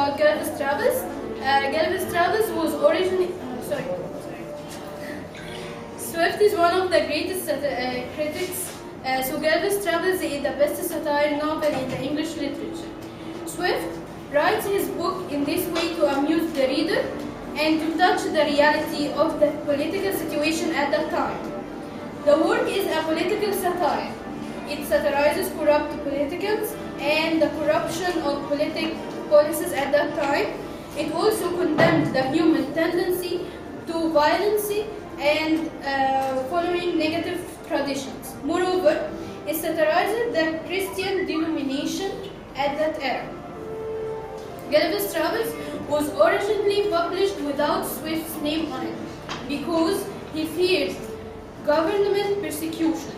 about Gulliver's Travels. Gulliver's Travels was originally... Swift is one of the greatest critics, so Gulliver's Travels is the best satire novel in the English literature. Swift writes his book in this way to amuse the reader and to touch the reality of the political situation at that time. The work is a political satire. It satirizes corrupt politicals and the corruption of policies at that time. It also condemns the human tendency to violence and following negative traditions. Moreover, it satirizes the Christian denomination at that era. Gulliver's Travels was originally published without Swift's name on it because he feared government persecution.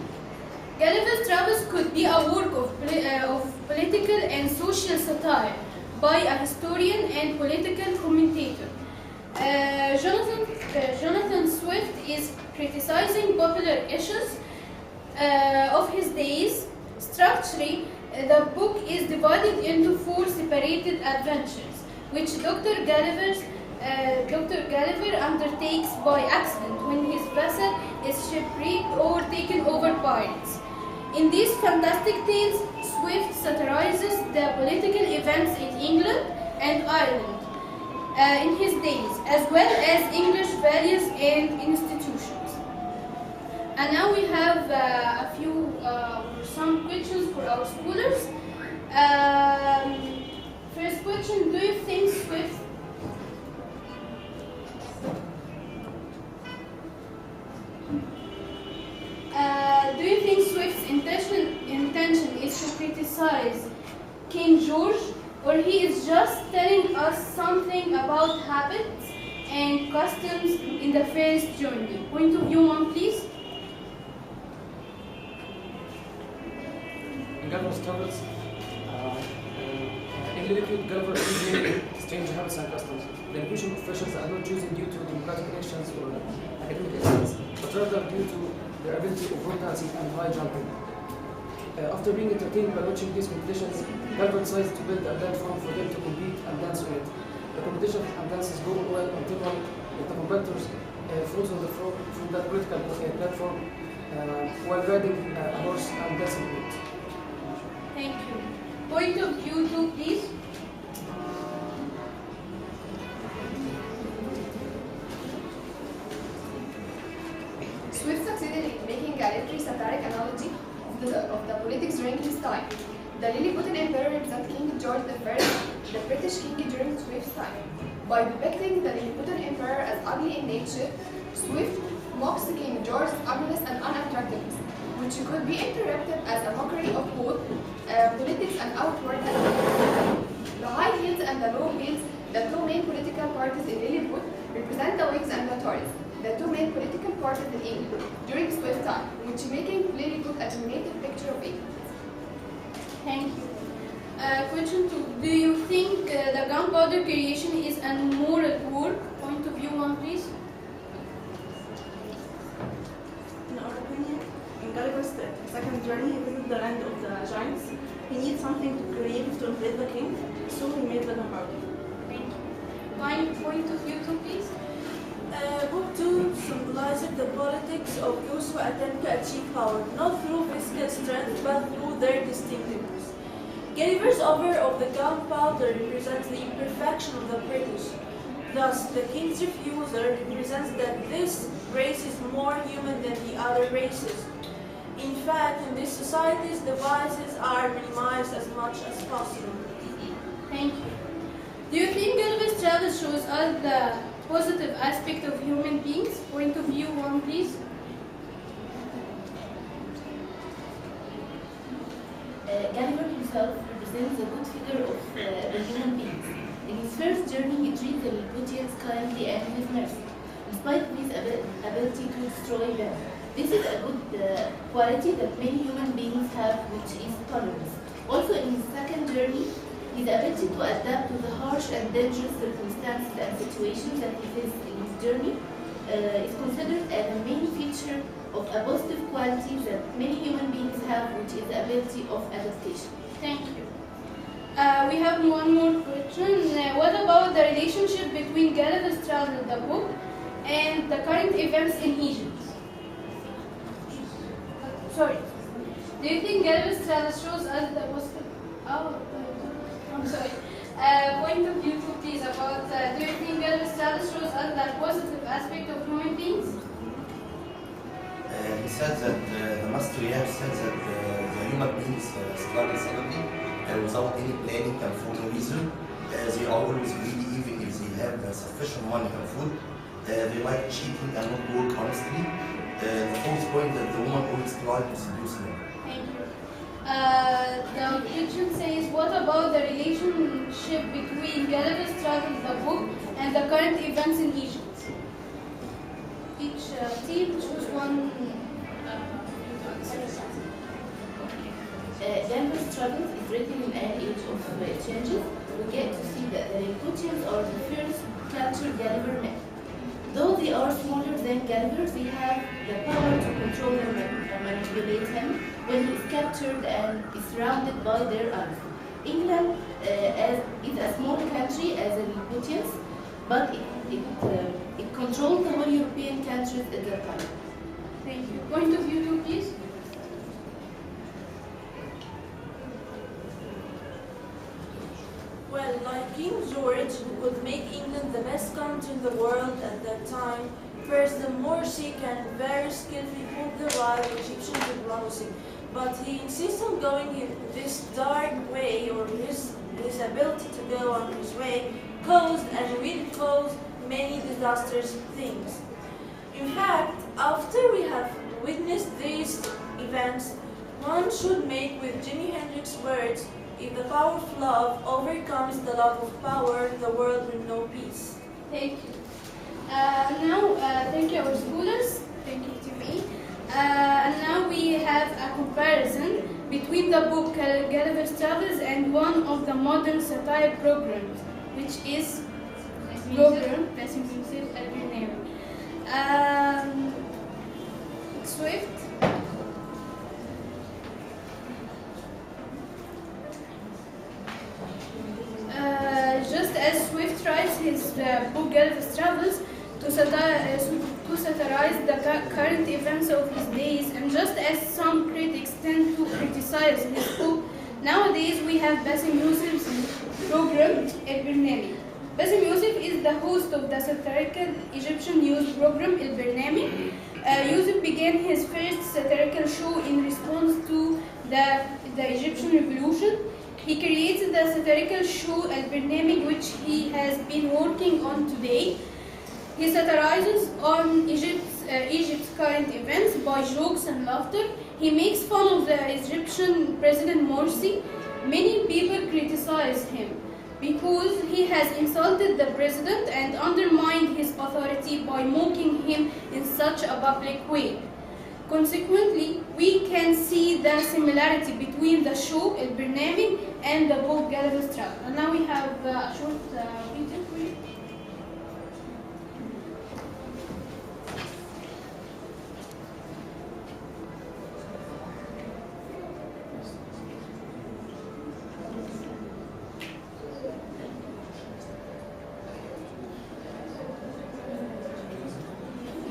Gulliver's Travels could be a work of political and social satire by a historian and political commentator. Jonathan Swift is criticizing popular issues of his days. Structurally, the book is divided into 4 separated adventures, which Dr. Gulliver undertakes by accident when his vessel is shipwrecked or taken over pirates. In these fantastic tales, Swift satirizes the political events in England and Ireland in his days, as well as English values and institutions. And now we have some questions for our scholars. First question: do you think Swift Swift's intention is to criticize King George, or he is just telling us something about habits and customs in the first journey? Point of view 1, please. In Gulliver's Travels, in literature, Gulliver is really strange habits and customs. The evolution of officials are not chosen due to democratic elections or academic excellence, but rather due to their ability of road dancing and high jumping. After being entertained by watching these competitions, Gulliver decided to build a platform for them to compete and dance on it. The competition and dances go well until one of the competitors falls on the floor from that political platform while riding a horse and dancing on it. Thank you. Point of view 2, please. Swift succeeded in making a literary satiric analogy of the politics during his time. The Lilliputian Emperor represents King George I, the British king during Swift's time. By depicting the Lilliputian Emperor as ugly in nature, Swift mocks King George's ugliness and unattractiveness, which could be interpreted as a mockery of both politics and outward activities. The high heels and the low heels, the 2 main political parties in Lilliput, represent the Whigs and the Tories, the 2 main political parties in England during Swift's time, which making Lilliput a dominated picture of England. Thank you. Question 2. Do you think the gunpowder creation is a moral work? Point of view 1, please. In our opinion, in Gulliver's second journey, he visited the land of the giants. He needed something creative to inflate the king, so he made the gunpowder. Thank you. Point of view 2, please. Book 2 symbolizes the politics of those who attempt to achieve power, not through physical strength, but through their distinctiveness. Gulliver's offer of the gunpowder represents the imperfection of the British. Thus, the king's refusal represents that this race is more human than the other races. In fact, in these societies, the vices are minimized as much as possible. Thank you. Do you think Gulliver's Travels shows us the positive aspect of human beings? Point of view 1, please. Gulliver himself represents a good figure of the human beings. In his first journey, he treats the Lilliputians kindly and with mercy, in spite of his ability to destroy them. This is a good quality that many human beings have, which is tolerance. Also, in his second journey, his ability to adapt to the harsh and dangerous circumstances and situations that he faces in his journey is considered as a main feature of a positive quality that many human beings have, which is the ability of adaptation. Thank you. We have one more question. What the relationship between Gulliver's Travels, the book, and the current events in Egypt? Sorry. Do you think Gulliver's Travels shows us the positive? I'm sorry. Point of view, please, about do you think Gulliver's Travels shows us the positive aspect of human beings? He said that the master have said that the human beings struggle suddenly without any planning and for no reason. They are always greedy even if they have sufficient money and food. They like cheating and not work honestly. The fourth point that the woman always tries to seduce them. Thank you. The question says, what about the relationship between Gulliver's Travels, the book, and the current events in Egypt? Each team choose one. Gulliver's Travels is written in an age of changes. We get to see that the Lilliputians are the first culture Gulliver met. Though they are smaller than Gulliver, they have the power to control him and manipulate him when he is captured and is surrounded by their army. England is a small country as the Lilliputians, but it controlled the whole European countries at that time. Thank you. Point of view, too, please. Well, like King George, who could make England the best country in the world at that time, first the Morsi can very skillfully pull the right Egyptian diplomacy. But he insists on going in this dark way, or his ability to go on his way caused and will cause many disastrous things. In fact, after we have witnessed these events, one should make with Jimi Hendrix's words, if the power of love overcomes the love of power, the world will know peace. Thank you. Now, thank you, our scholars. Thank you to me. And now we have a comparison between the book Gulliver's Travels and one of the modern satire programs, which is program Swift. Just as Swift writes his book Gulliver's Travels to satirize the current events of his days, and just as some critics tend to criticize his book, nowadays we have Bassem Youssef's program El Barnami. Bassem Youssef is the host of the satirical Egyptian news program El Barnami. Youssef began his first satirical show in response to the Egyptian Revolution. He created the satirical show El Barnami, which he has been working on today. He satirizes on Egypt's current events by jokes and laughter. He makes fun of the Egyptian President Morsi. Many people criticize him because he has insulted the president and undermined his authority by mocking him in such a public way. Consequently, we can see the similarity between the show El Barnami and the book Gulliver's Travels. And now we have a short video for you.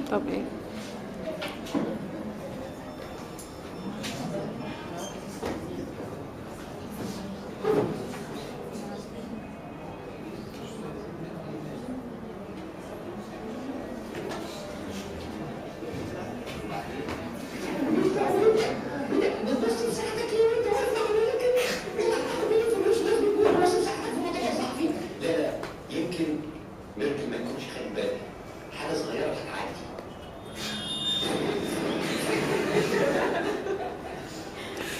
Okay. ممكن ما يكونش خد بالك حاجه صغيره هتعدي.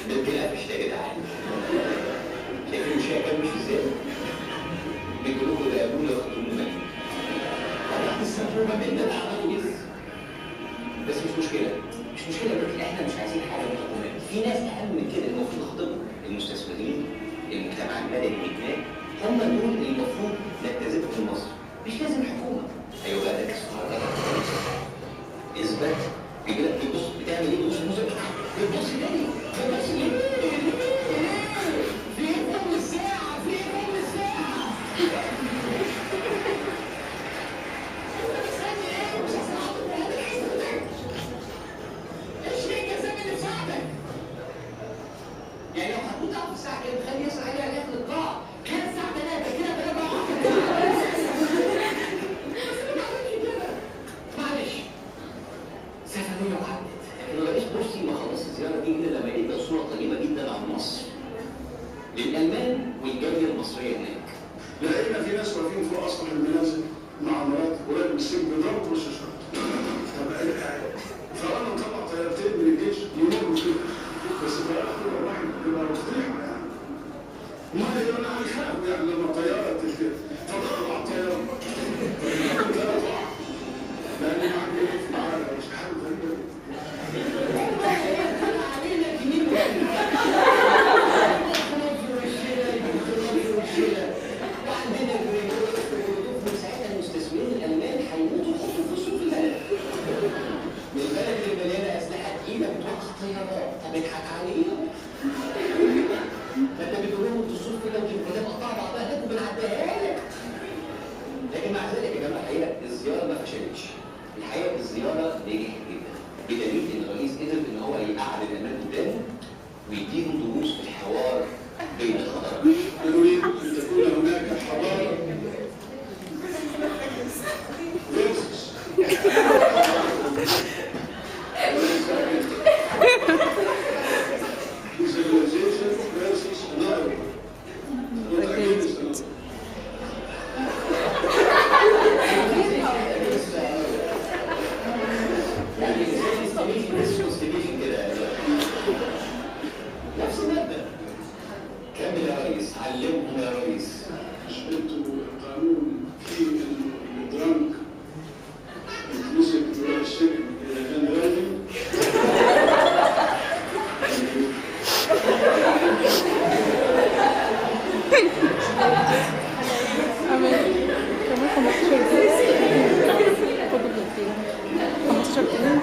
ممكن قفش يا جدعان. شايفين المشاهد كان مش ازاي؟ بيقولوا له ده ابونا واخدوه منك. طبعا السبب ما بيننا بس مش مشكله. مش مشكله لكن احنا مش عايزين حاجه من الحكومه. في ناس اهم من كده المفروض نخاطبهم، المستثمرين، المجتمع المدني هناك، هم دول اللي المفروض نجتذبهم في مصر. مش لازم الحكومه. ايوه بقى ده السؤال. اثبت بيجي لك بتبص بتعمل ايه؟ بتبص الموسيقى بتبص ليه؟ بتبص ليه؟ في ام الساعه في ام الساعه واقفين فوق اسطح المنازل مع مرات قريب من السجن بيضربوا وش الشرطه. طب فانا نطلع طيارتين من الجيش يمروا كده بس في الاخر الواحد بيبقى مفترحه يعني. ما انا هيخافوا يعني لما طياره تجي فضربوا على الطياره. لان ما عندي معانا مش حاجه غريبه. بنضحك عليهم. فانت بتقول لهم الدستور كده وكده مقطعه بعضها هناك وبنعديها لك. لكن مع ذلك يا جماعه الحقيقه الزياره ما فشلتش. الحقيقه الزياره نجحت جدا بدليل ان الرئيس قدر ان هو يقعد الامام قدامه ويديهم دروس في الحوار بين الخطرات. نريد ان تكون هناك حضاره نفس المادة. كمل يا ريس، علمهم يا ريس. انتوا قانون فيه انه الدرانك يتمسك جوه السجن اذا كان راجل.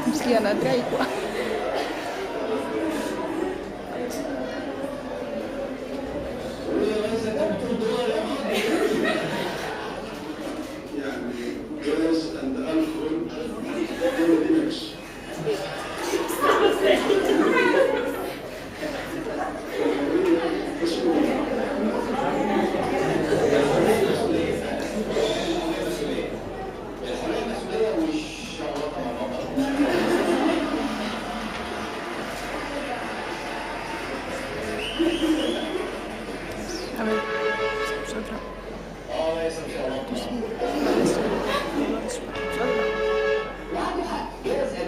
مسكينة أدريكوا يعني جاز اند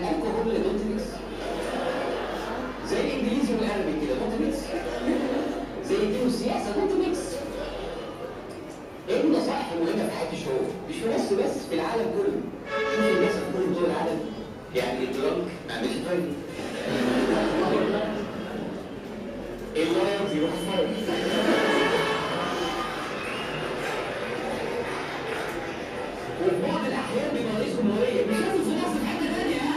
الكحول ميكس. زي الانجليزي والعربي كده نوت ميكس. زي الدين والسياسه نوت ميكس. ايه النصائح المهمه في حياه الشعوب؟ مش في مصر بس، في العالم كله. شوف الناس في كل دول العالم يعني الدرانك ما عملش فايده. اللايرز يروحوا فايده. وفي بعض الاحيان بيبقى رئيس جمهوريه مش لازم في مصر في حته ثانيه يعني.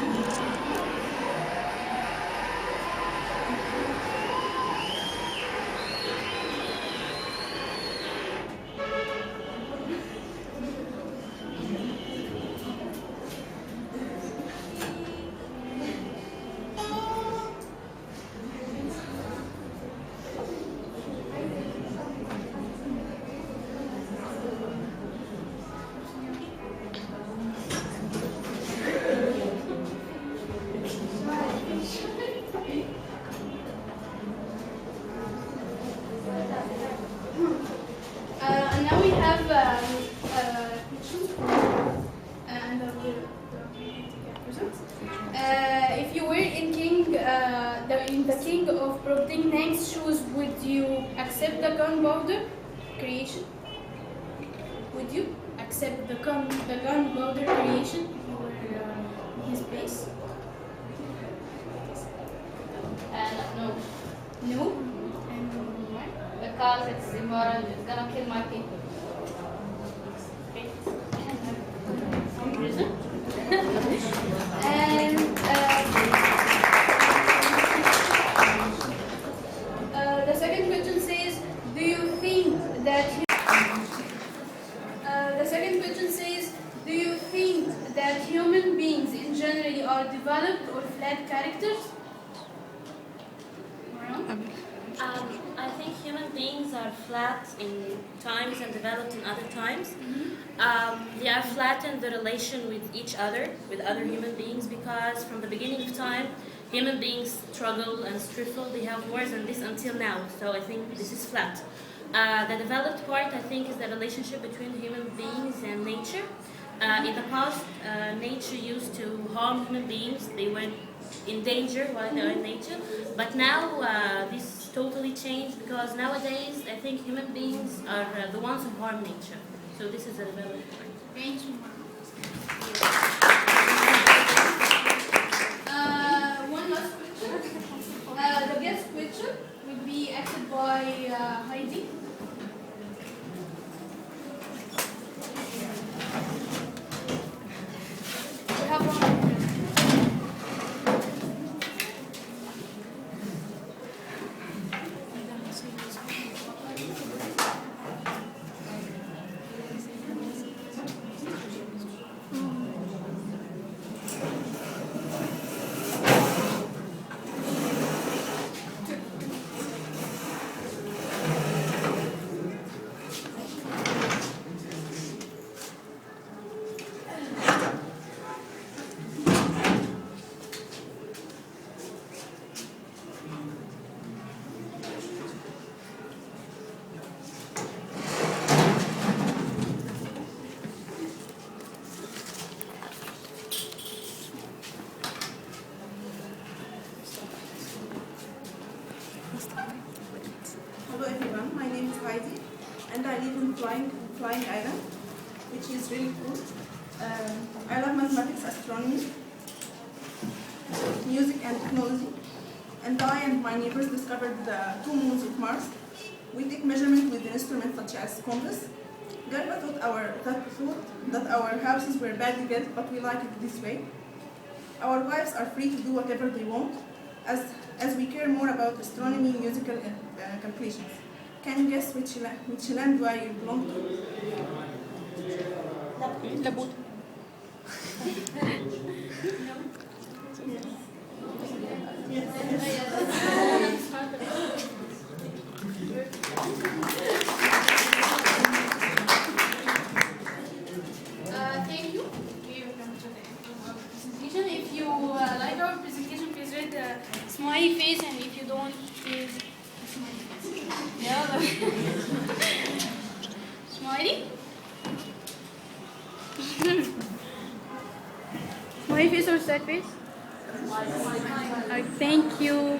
Now we have questions and if you were in the king of Brobdingnank's shoes, would you accept the gunpowder creation? Would you accept the gunpowder creation if you were in his place? No. No? And why? Because it's immoral, it's gonna kill my people. Reason? And the second question says, do you think that human beings in general are developed or flat characters? I think human beings are flat in times and developed in other times. They are flat in the relation with each other, with other human beings, because from the beginning of time, human beings struggle and struggle. They have wars and this until now. So I think this is flat. The developed part, I think, is the relationship between human beings and nature. In the past, nature used to harm human beings. They were in danger while they are in nature. But now this totally changed because nowadays I think human beings are the ones who harm nature. So this is the developed part. Thank you. One last question. The guest question will be acted by Heidi. We have 1 minute. Hello everyone, my name is Heidi and I live in Flying Island, which is really cool. I love mathematics, astronomy, music and technology. And I and my neighbors discovered the 2 moons of Mars. We take measurement with instruments such as compass. Gulliver thought that our houses were badly built, but we like it this way. Our wives are free to do whatever they want, as we care more about astronomy, musical calculations. Can you guess which land do I belong to? Labut. Thank you. We will come to the end of our presentation. If you like our presentation, please rate the smiley face, and if you don't, please smiley face. Yeah. Smiley. Smiley face or sad face? Thank you.